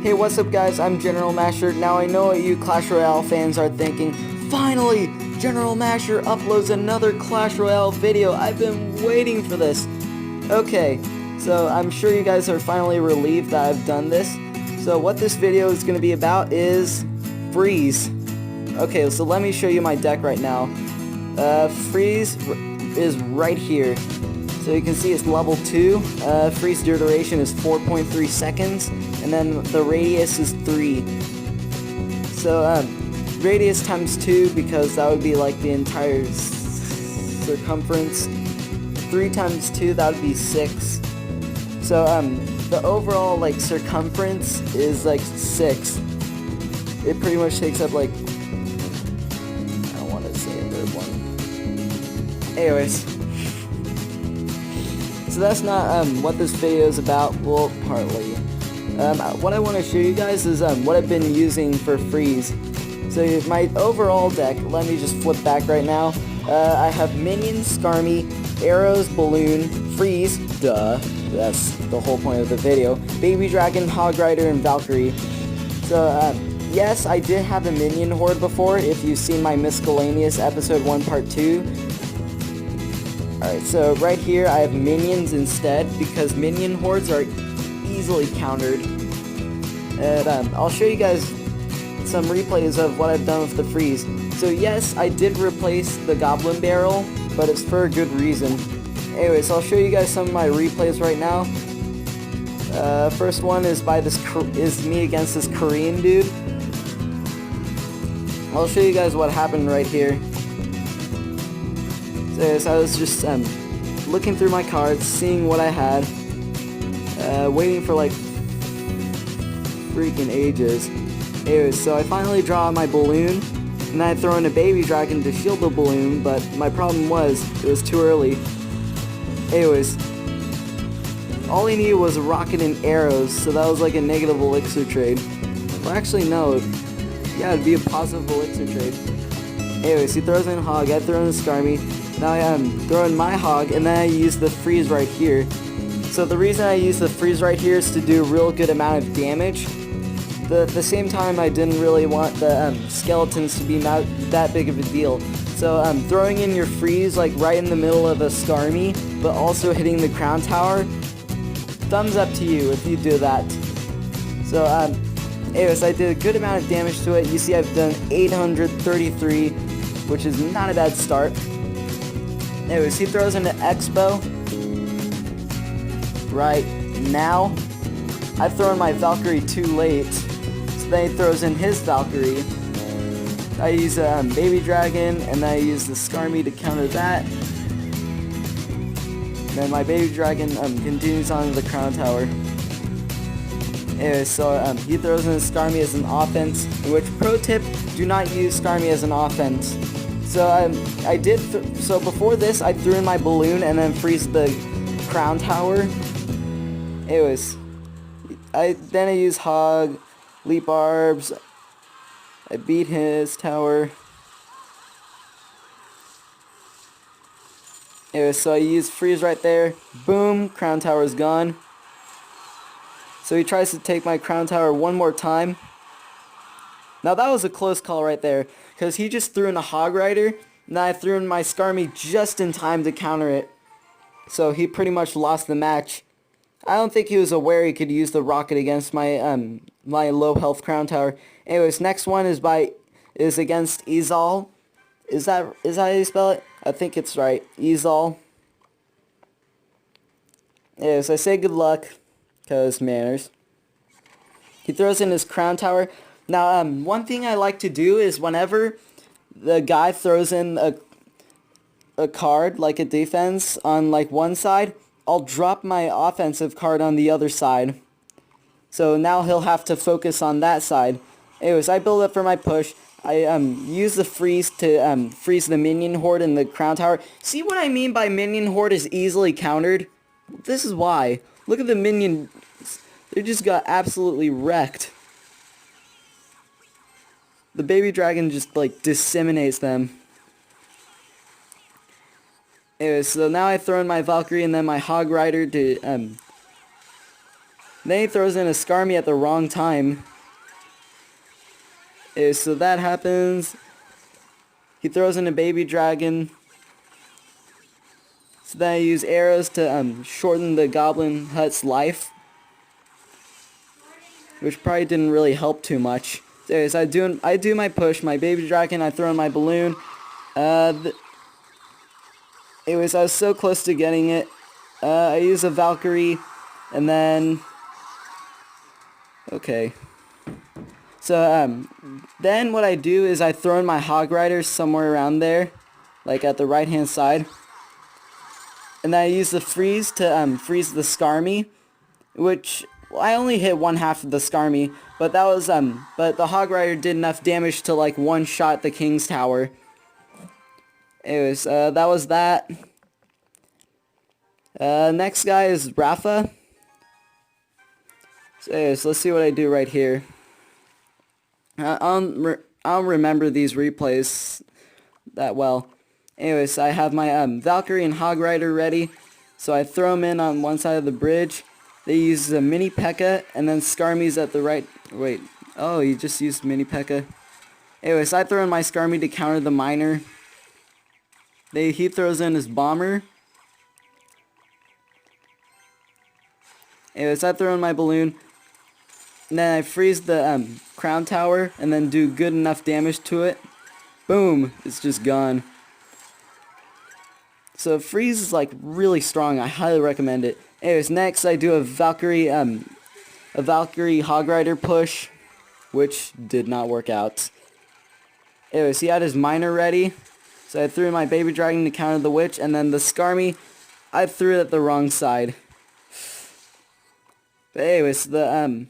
Hey, what's up guys, I'm General Masher. Now I know what you Clash Royale fans are thinking. Finally! General Masher uploads another Clash Royale video. I've been waiting for this. Okay, so I'm sure you guys are finally relieved that I've done this. So what this video is going to be about is Freeze. Okay, so let me show you my deck right now. Freeze is right here. So you can see it's level 2, freeze duration is 4.3 seconds, and then the radius is 3. So radius times 2 because that would be like the entire circumference. 3 times 2, that would be 6. So the overall like circumference is like 6. It pretty much takes up like, I don't want to say a third one. Anyways. So that's not what this video is about, well, partly. What I want to show you guys is what I've been using for Freeze. So my overall deck, let me just flip back right now. I have Minions, Skarmy, Arrows, Balloon, Freeze, duh, that's the whole point of the video, Baby Dragon, Hog Rider, and Valkyrie. So yes, I did have a Minion Horde before, if you've seen my Miscellaneous Episode 1 Part 2. Alright, so right here I have minions instead because minion hordes are easily countered. And I'll show you guys some replays of what I've done with the Freeze. So yes, I did replace the Goblin Barrel, but it's for a good reason. Anyways, I'll show you guys some of my replays right now. First one is me against this Korean dude. I'll show you guys what happened right here. So I was just looking through my cards, seeing what I had, waiting for like freaking ages. Anyways, so I finally draw my balloon, and then I throw in a baby dragon to shield the balloon, but my problem was, it was too early. Anyways, all he needed was a rocket and arrows, so that was like a negative elixir trade. Well, actually no, yeah, it'd be a positive elixir trade. Anyways, he throws in Hog, I throw in Skarmy. Now I throw in my Hog, and then I use the Freeze right here. So the reason I use the Freeze right here is to do a real good amount of damage. At the same time, I didn't really want the skeletons to be that big of a deal. So throwing in your Freeze like right in the middle of a Skarmy, but also hitting the Crown Tower, thumbs up to you if you do that. So anyways, I did a good amount of damage to it. You see I've done 833, which is not a bad start. Anyways, he throws into Expo right now. I throw in my Valkyrie too late, so then he throws in his Valkyrie. I use Baby Dragon, and then I use the Skarmy to counter that. Then my Baby Dragon continues on to the Crown Tower. Anyways, so he throws in his Skarmy as an offense, in which, pro tip, do not use Skarmy as an offense. So so before this, I threw in my balloon and then freeze the Crown Tower. Anyways, then I use Hog, Leap Arbs, I beat his tower. Anyways, so I use Freeze right there, boom, Crown Tower is gone. So he tries to take my Crown Tower one more time. Now that was a close call right there, because he just threw in a Hog Rider, and I threw in my Skarmy just in time to counter it. So he pretty much lost the match. I don't think he was aware he could use the rocket against my my low health Crown Tower. Anyways, next one is against Izal. Is that how you spell it? I think it's right. Izal. Anyways, I say good luck, because manners. He throws in his Crown Tower. Now, one thing I like to do is whenever the guy throws in a card, like a defense, on like one side, I'll drop my offensive card on the other side. So now he'll have to focus on that side. Anyways, I build up for my push. I use the Freeze to freeze the Minion Horde and the Crown Tower. See what I mean by Minion Horde is easily countered? This is why. Look at the Minion. They just got absolutely wrecked. The Baby Dragon just like disseminates them. Anyways, so now I throw in my Valkyrie and then my Hog Rider to Then he throws in a Skarmy at the wrong time. So that happens. He throws in a baby dragon. So then I use arrows to shorten the goblin hut's life, which probably didn't really help too much. So I do my push, my baby dragon. I throw in my balloon. Anyways, I was so close to getting it. I use a Valkyrie, and then okay. So then what I do is I throw in my Hog Rider somewhere around there, like at the right hand side. And then I use the freeze to freeze the Skarmy, which I only hit one half of the Skarmy, but that was but the Hog Rider did enough damage to like one shot the King's Tower. Anyways, that was that. Next guy is Rafa. So anyways, let's see what I do right here. I don't remember these replays that well. Anyways, I have my Valkyrie and Hog Rider ready, so I throw them in on one side of the bridge. They use a mini P.E.K.K.A. and then Skarmy's at the right. Wait, oh, he just used mini P.E.K.K.A. Anyways, I throw in my Skarmy to counter the miner. He throws in his bomber. Anyways, I throw in my balloon. And then I freeze the crown tower and then do good enough damage to it. Boom! It's just gone. So freeze is like really strong. I highly recommend it. Anyways, next I do a Valkyrie Hog Rider push, which did not work out. Anyways, he had his miner ready, so I threw in my baby dragon to counter the witch, and then the Skarmy, I threw it at the wrong side. But anyways, the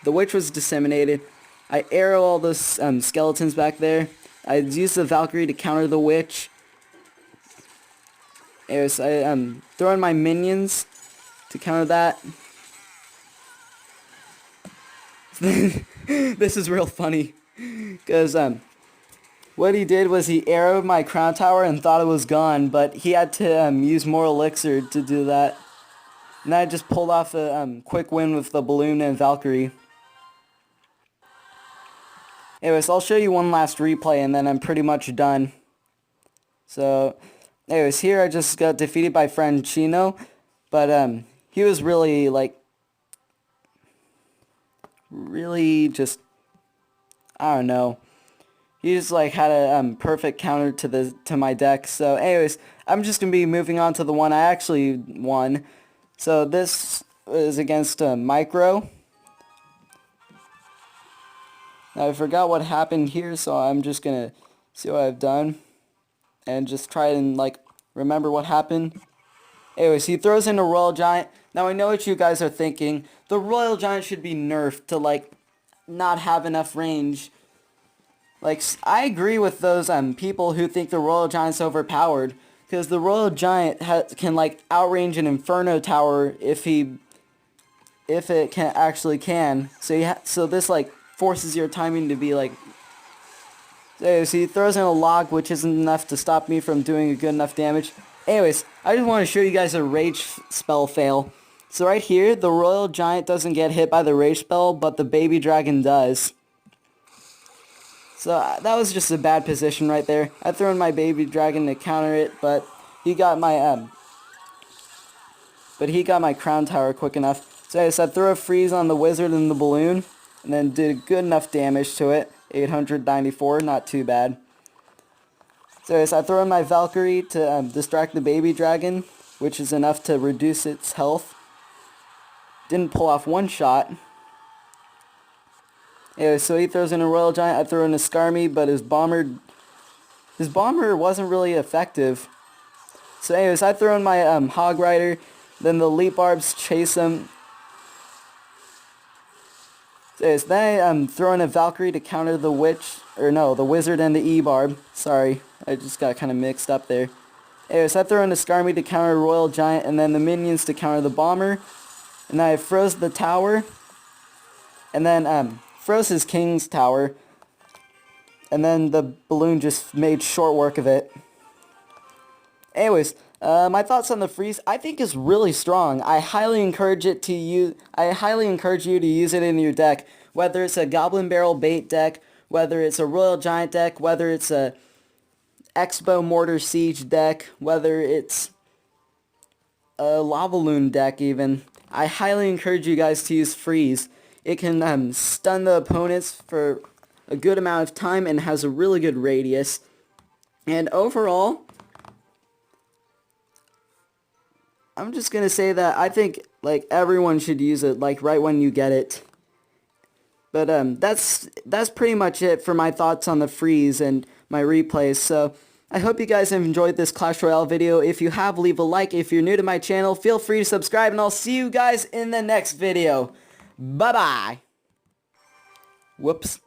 witch was disseminated. I arrow all those skeletons back there. I use the Valkyrie to counter the witch. Anyways, I throw in my minions to counter that. This is real funny, because what he did was he arrowed my crown tower and thought it was gone, but he had to use more elixir to do that. And I just pulled off a quick win with the balloon and Valkyrie. Anyways, I'll show you one last replay and then I'm pretty much done. So, anyways, here I just got defeated by friend Chino, but he was really just, I don't know. He just like had a perfect counter to my deck. So, anyways, I'm just gonna be moving on to the one I actually won. So this is against Micro. Now I forgot what happened here, so I'm just gonna see what I've done and just try and like remember what happened. Anyways, he throws in a Royal Giant. Now I know what you guys are thinking. The Royal Giant should be nerfed to like not have enough range. Like, I agree with those people who think the Royal Giant's overpowered, because the Royal Giant can like outrange an Inferno Tower if it actually can. So this like forces your timing to be like. So he throws in a log, which isn't enough to stop me from doing a good enough damage. Anyways, I just want to show you guys a rage spell fail. So right here, the Royal Giant doesn't get hit by the rage spell, but the baby dragon does. So that was just a bad position right there. I threw in my baby dragon to counter it, but he got my crown tower quick enough. So I threw a freeze on the wizard and the balloon, and then did good enough damage to it. 894, not too bad. So I throw in my Valkyrie to distract the baby dragon, which is enough to reduce its health. Didn't pull off one shot. Anyway, so he throws in a Royal Giant, I throw in a Skarmy, but his bomber wasn't really effective. So anyways, I throw in my Hog Rider, then the Leap Barbs chase him. So anyways, then I throw in a Valkyrie to counter the the Wizard and the E-Barb. Sorry, I just got kind of mixed up there. Anyways, I throw in a Skarmy to counter Royal Giant, and then the minions to counter the bomber. And then I froze the tower, and then froze his King's Tower, and then the balloon just made short work of it. Anyways, My thoughts on the freeze, I think is really strong. I highly encourage you to use it in your deck, whether it's a Goblin Barrel bait deck, whether it's a Royal Giant deck, whether it's a Expo Mortar Siege deck, whether it's a Lava Loon deck even. I highly encourage you guys to use freeze. It can stun the opponents for a good amount of time and has a really good radius. And overall, I'm just gonna say that I think like everyone should use it like right when you get it. But that's pretty much it for my thoughts on the freeze and my replays. So I hope you guys have enjoyed this Clash Royale video. If you have, leave a like. If you're new to my channel, feel free to subscribe, and I'll see you guys in the next video. Bye bye. Whoops.